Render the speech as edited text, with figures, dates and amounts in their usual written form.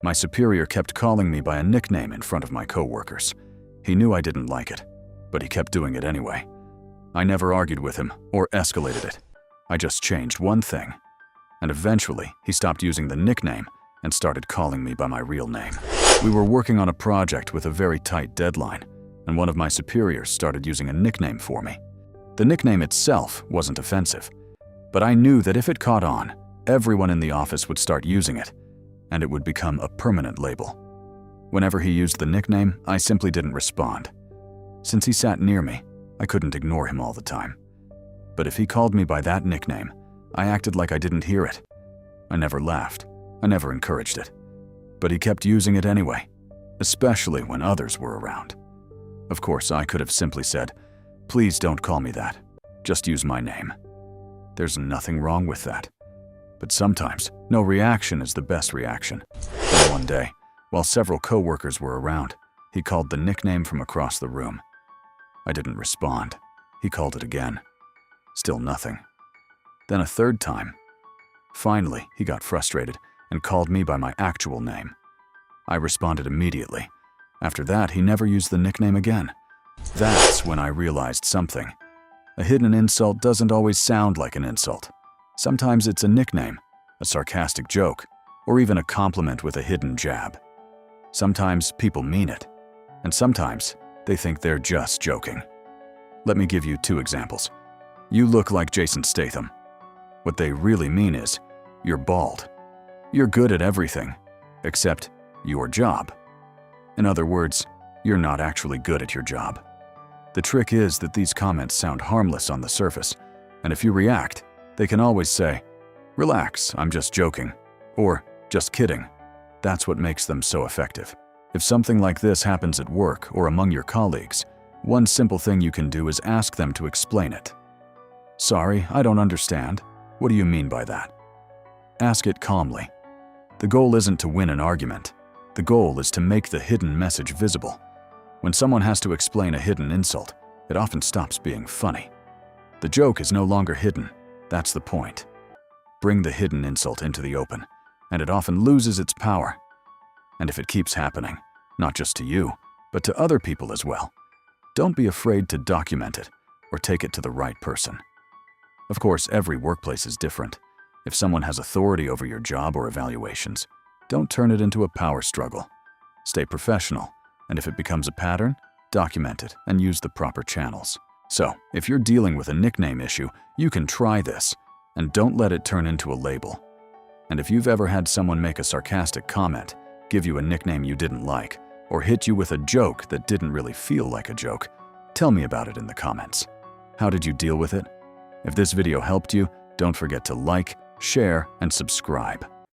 My superior kept calling me by a nickname in front of my coworkers. He knew I didn't like it, but he kept doing it anyway. I never argued with him or escalated it. I just changed one thing. And eventually, he stopped using the nickname and started calling me by my real name. We were working on a project with a very tight deadline, and one of my superiors started using a nickname for me. The nickname itself wasn't offensive, but I knew that if it caught on, everyone in the office would start using it, and it would become a permanent label. Whenever he used the nickname, I simply didn't respond. Since he sat near me, I couldn't ignore him all the time. But if he called me by that nickname, I acted like I didn't hear it. I never laughed. I never encouraged it. But he kept using it anyway, especially when others were around. Of course, I could have simply said, "Please don't call me that. Just use my name." There's nothing wrong with that. But sometimes, no reaction is the best reaction. Then one day, while several coworkers were around, he called the nickname from across the room. I didn't respond. He called it again. Still nothing. Then a third time. Finally, he got frustrated and called me by my actual name. I responded immediately. After that, he never used the nickname again. That's when I realized something. A hidden insult doesn't always sound like an insult. Sometimes it's a nickname, a sarcastic joke, or even a compliment with a hidden jab. Sometimes people mean it, and sometimes they think they're just joking. Let me give you 2 examples. You look like Jason Statham. What they really mean is, you're bald. You're good at everything, except your job. In other words, you're not actually good at your job. The trick is that these comments sound harmless on the surface, and if you react, they can always say, "Relax, I'm just joking," or "Just kidding." That's what makes them so effective. If something like this happens at work or among your colleagues, one simple thing you can do is ask them to explain it. "Sorry, I don't understand. What do you mean by that?" Ask it calmly. The goal isn't to win an argument. The goal is to make the hidden message visible. When someone has to explain a hidden insult, it often stops being funny. The joke is no longer hidden. That's the point. Bring the hidden insult into the open, and it often loses its power. And if it keeps happening, not just to you, but to other people as well, don't be afraid to document it or take it to the right person. Of course, every workplace is different. If someone has authority over your job or evaluations, don't turn it into a power struggle. Stay professional, and if it becomes a pattern, document it and use the proper channels. So, if you're dealing with a nickname issue, you can try this, and don't let it turn into a label. And if you've ever had someone make a sarcastic comment, give you a nickname you didn't like, or hit you with a joke that didn't really feel like a joke, tell me about it in the comments. How did you deal with it? If this video helped you, don't forget to like, share, and subscribe.